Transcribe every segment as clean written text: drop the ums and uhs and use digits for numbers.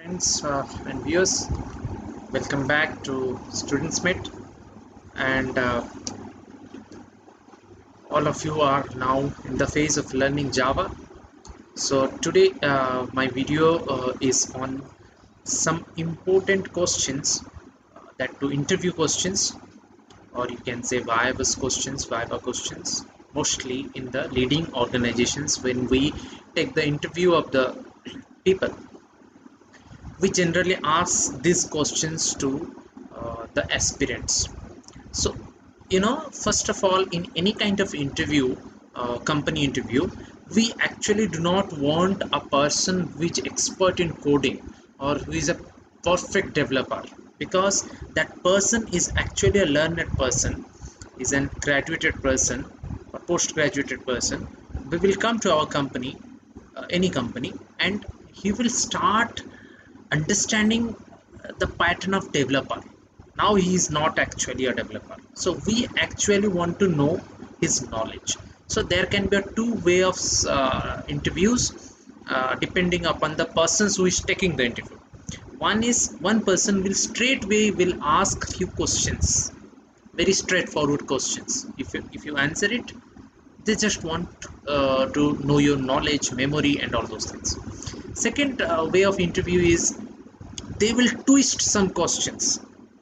Friends and viewers, welcome back to Students Meet, and all of you are now in the phase of learning Java. So today my video is on some important questions that to interview questions, or you can say viva questions, mostly in the leading organizations when we take the interview of the people. We generally ask these questions to the aspirants. So, first of all, in any kind of interview, company interview, we actually do not want a person which expert in coding or who is a perfect developer, because that person is actually a learned person, is a graduated person or post-graduated person. We will come to our company, any company, and he will start understanding the pattern of developer. Now he is not actually a developer, so we actually want to know his knowledge. So there can be a two-way of interviews, depending upon the persons who is taking the interview. One person will straightway will ask few questions, very straightforward questions. If you answer it, they just want to know your knowledge, memory, and all those things. Second way of interview is they will twist some questions.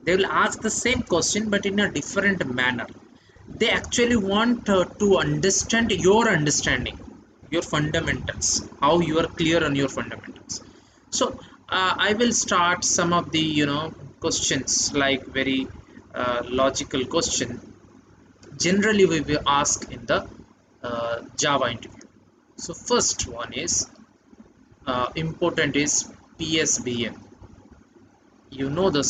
They will ask the same question but in a different manner. They actually want to understand your understanding, your fundamentals, how you are clear on your fundamentals. So I will start some of the questions, like very logical question generally we will ask in the Java interview. So first one is important is PSBM. You know the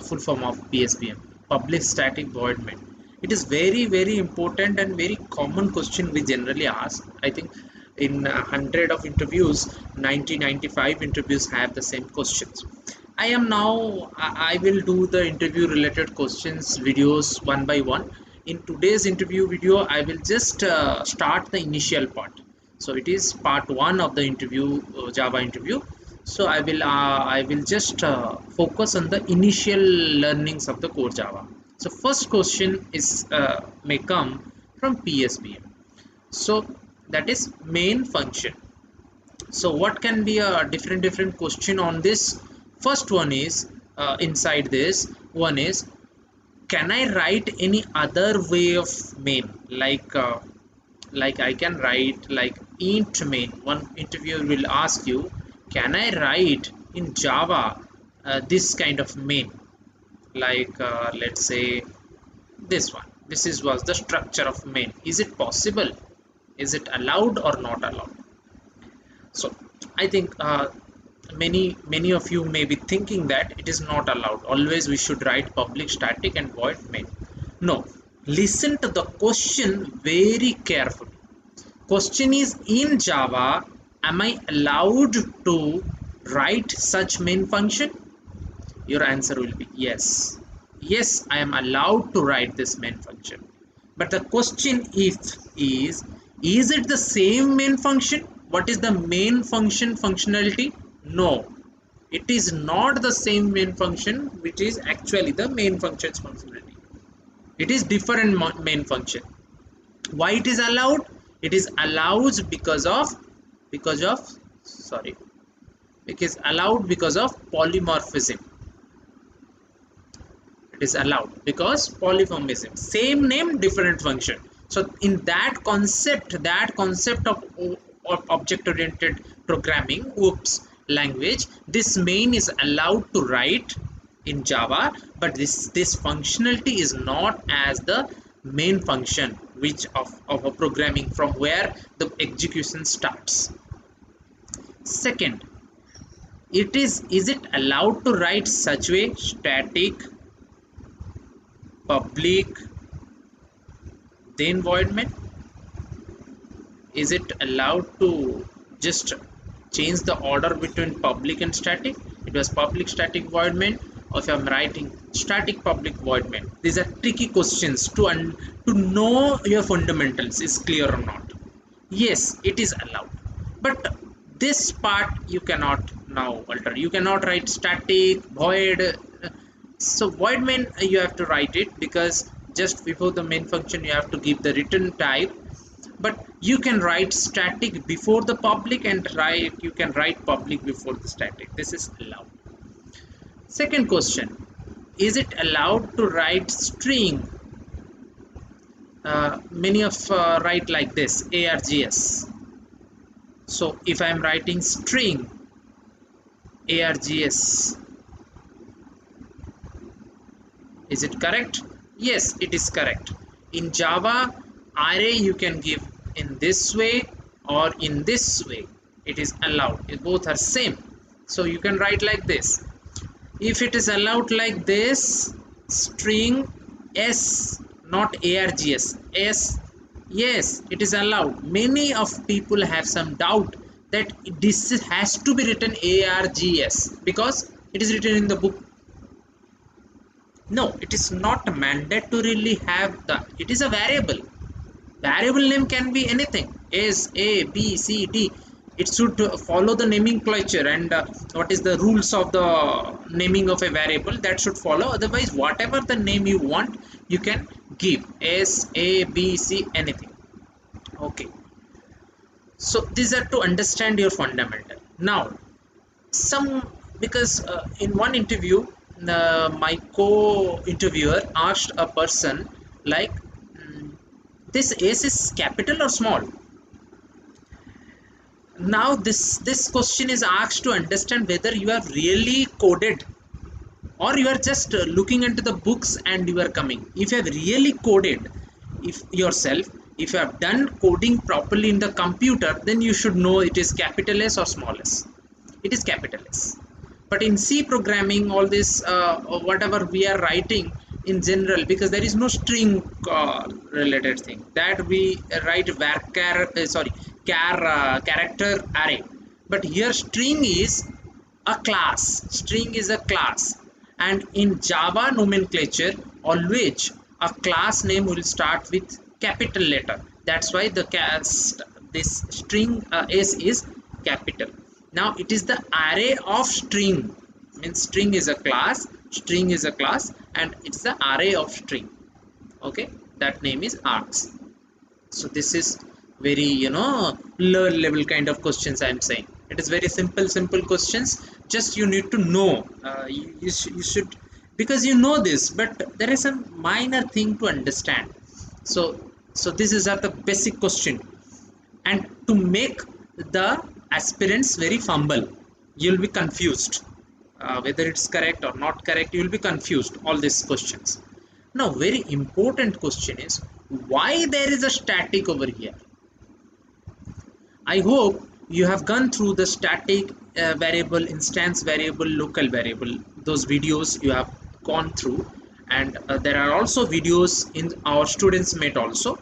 full form of PSBM, public static void main. It is very important and very common question we generally ask. I think in 100 of interviews, 95 interviews have the same questions. I will do the interview related questions videos one by one. In today's interview video, I will just start the initial part. So it is part one of the interview, Java interview. So I will just focus on the initial learnings of the core Java. So first question is may come from PSBM. So that is main function. So what can be a different question on this? First one is, inside this one is, can I write any other way of main, like I can write like int main. One interviewer will ask you, can I write in Java this kind of main, like let's say this one. This is was the structure of main. Is it possible? Is it allowed or not allowed? So I think many of you may be thinking that it is not allowed. Always we should write public static and void main. No, listen to the question very carefully. Question is, in Java, am I allowed to write such main function? Your answer will be yes. Yes, I am allowed to write this main function. But the question is it the same main function? What is the main function functionality? No, it is not the same main function which is actually the main function's functionality. It is different main function. Why it is allowed? It is allowed because of sorry it is allowed because of polymorphism. It is allowed because polymorphism, same name different function. So in that concept of object oriented programming language, this main is allowed to write in Java, but this functionality is not as the main function which of a programming from where the execution starts. Second, is it allowed to write such way static, public, then void main? Is it allowed to just change the order between public and static? It was public static void main, or if I'm writing static public void main? These are tricky questions to know your fundamentals is clear or not. Yes, it is allowed, but this part you cannot now alter. You cannot write static void. So void main you have to write it, because just before the main function you have to give the return type. But you can write static before the public, and you can write public before the static. This is allowed. Second question, is it allowed to write string? Many of write like this, args. So if I am writing string args, is it correct? Yes, it is correct. In Java, array you can give in this way or in this way. It is allowed. Both are same. So you can write like this. If it is allowed like this, string s, not args, s, yes, it is allowed. Many of people have some doubt that this has to be written args because it is written in the book. No, it is not mandatorily have the, it is a variable. Variable name can be anything, s, a, b, c, d. It should follow the nomenclature and what is the rules of the naming of a variable, that should follow. Otherwise, whatever the name you want, you can give s, a, b, c, anything. Okay, so these are to understand your fundamental. Now some, because in one interview my co-interviewer asked a person like, this s is capital or small? Now this question is asked to understand whether you are really coded or you are just looking into the books and you are coming. If you have really coded, if yourself, if you have done coding properly in the computer, then you should know it is capital S or small s. It is capital S. But in C programming, all this whatever we are writing in general, because there is no string related thing, that we write varchar character array. But here string is a class. String is a class, and in Java nomenclature, always a class name will start with capital letter. That's why the this string s is capital. Now it is the array of string, means string is a class, string is a class, and it's the array of string. Okay, that name is args. So this is very, lower level kind of questions I am saying. It is very simple questions. Just you need to know, you should, because you know this, but there is some minor thing to understand. So this is the basic question, and to make the aspirants very fumble, you'll be confused whether it's correct or not correct. You will be confused all these questions. Now very important question is, why there is a static over here? I hope you have gone through the static variable, instance variable, local variable. Those videos you have gone through, and there are also videos in our students mate also.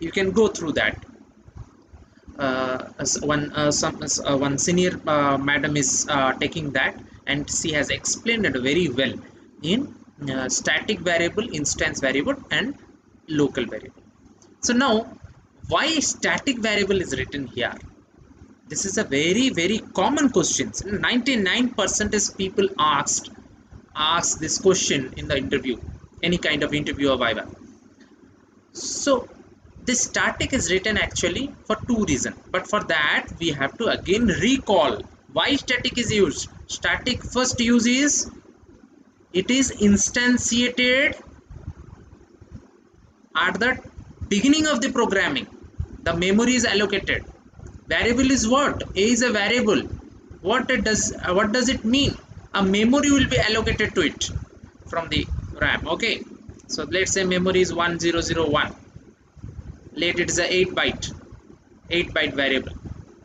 You can go through that. One senior madam is taking that, and she has explained it very well in static variable, instance variable, and local variable. So now, why static variable is written here? This is a very common question. 99% is people ask this question in the interview, any kind of interview or viva. So this static is written actually for two reasons, but for that we have to again recall why static is used. Static first use is, it is instantiated at the beginning of the programming. The memory is allocated. Variable is what? A is a variable. What does it mean? A memory will be allocated to it from the RAM. Okay, so let's say memory is 1001. Let it is a 8 byte variable.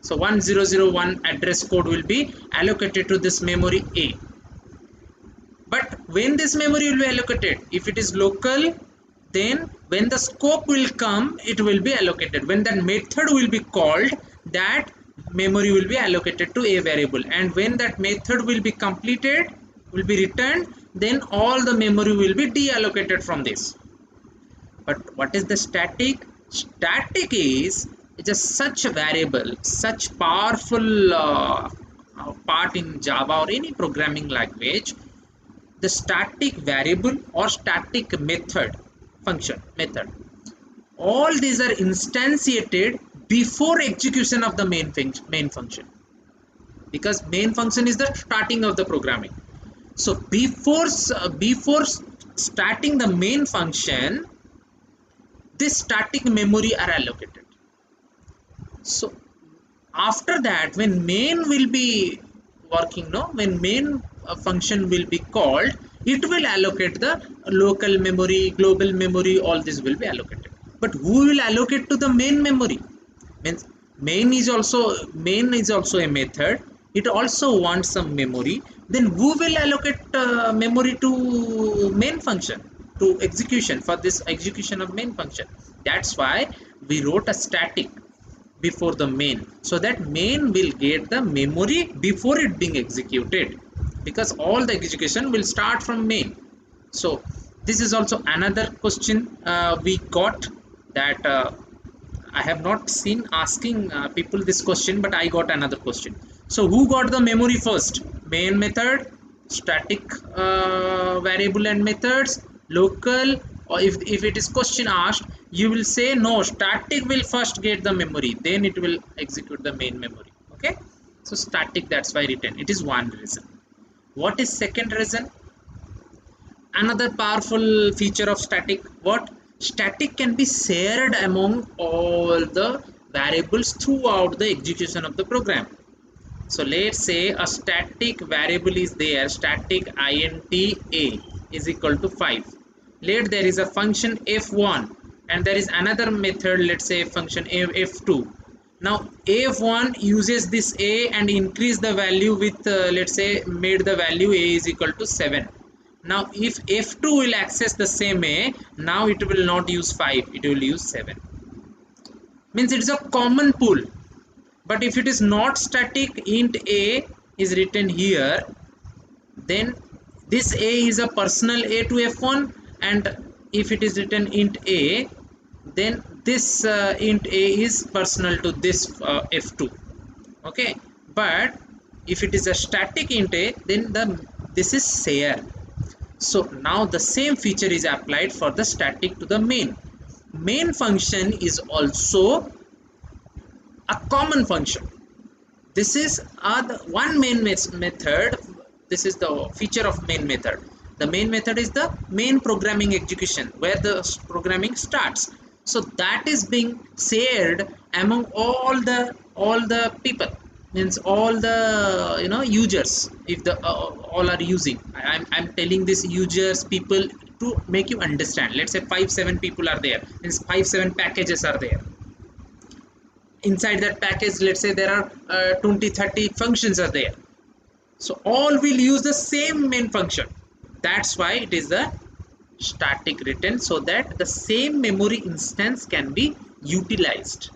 So 1001 address code will be allocated to this memory A. But when this memory will be allocated, if it is local, then when the scope will come, it will be allocated. When that method will be called, that memory will be allocated to a variable, and when that method will be completed, will be returned, then all the memory will be deallocated from this. But what is the static? Static is It's just such a variable, such powerful part in Java or any programming language. The static variable or static method, function method, all these are instantiated before execution of the main function, because main function is the starting of the programming. So before starting the main function, this static memory are allocated. So after that, when main will be working, no, when main function will be called, it will allocate the local memory, global memory, all this will be allocated. But who will allocate to the main memory? Means main is also a method, it also wants some memory. Then who will allocate memory to main function, to execution, for this execution of main function? That's why we wrote a static before the main, so that main will get the memory before it being executed, because all the execution will start from main. So this is also another question we got, that I have not seen asking people this question, but I got another question. So who got the memory first? Main method, static variable and methods, local? Or if it is question asked, you will say no, static will first get the memory, then it will execute the main memory. Okay, so static, that's why written. It is one reason. What is second reason? Another powerful feature of static, what? Static can be shared among all the variables throughout the execution of the program. So let's say a static variable is there, static int a is equal to 5. Let there is a function f1 and there is another method, let's say function f2. Now f1 uses this a and increase the value with let's say made the value a is equal to 7. Now if f2 will access the same a, now it will not use 5, it will use 7. Means it is a common pool. But if it is not static, int a is written here, then this a is a personal a to f1, and if it is written int a, then this int a is personal to this f2. Okay, but if it is a static int a, then this is share. So now the same feature is applied for the static to the main function is also a common function. This is the one main method. This is the feature of main method. The main method is the main programming execution, where the programming starts. So that is being shared among all the people, means all the users. If the all are using, I'm telling this users, people, to make you understand. Let's say 5-7 people are there, means 5-7 packages are there. Inside that package, let's say there are 20-30 functions are there. So all will use the same main function. That's why it is the static written, so that the same memory instance can be utilized.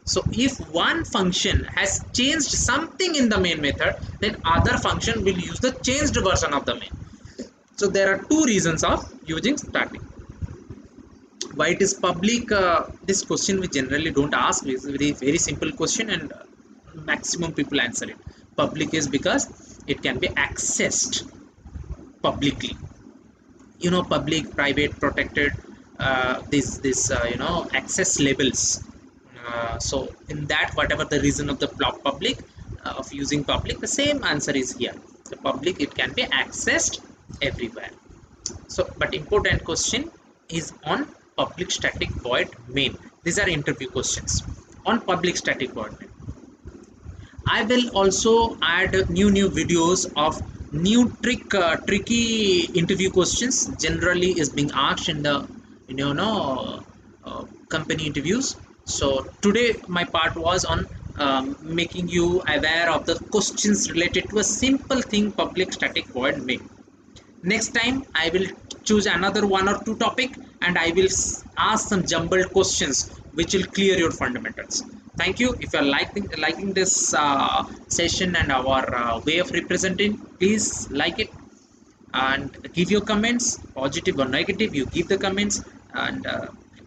So if one function has changed something in the main method, then other function will use the changed version of the main. So there are two reasons of using static. Why it is public? This question we generally don't ask. It's a very simple question, and maximum people answer it. Public is because it can be accessed publicly. Public, private, protected, this access labels. So in that, whatever the reason of the public, of using public, the same answer is here. The public, it can be accessed everywhere. So but important question is on public static void main. These are interview questions on public static void main. I will also add new videos of new tricky interview questions generally is being asked in the company interviews. So today my part was on making you aware of the questions related to a simple thing, public static void main. Next time I will choose another one or two topic, and I will ask some jumbled questions which will clear your fundamentals. Thank you. If you are liking this session and our way of representing, please like it and give your comments, positive or negative. You give the comments, and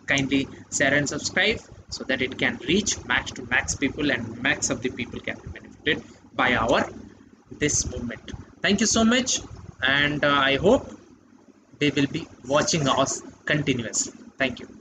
kindly share and subscribe. so that it can reach max to max people and max of the people can be benefited by our this movement. Thank you so much, and I hope they will be watching us continuously. Thank you.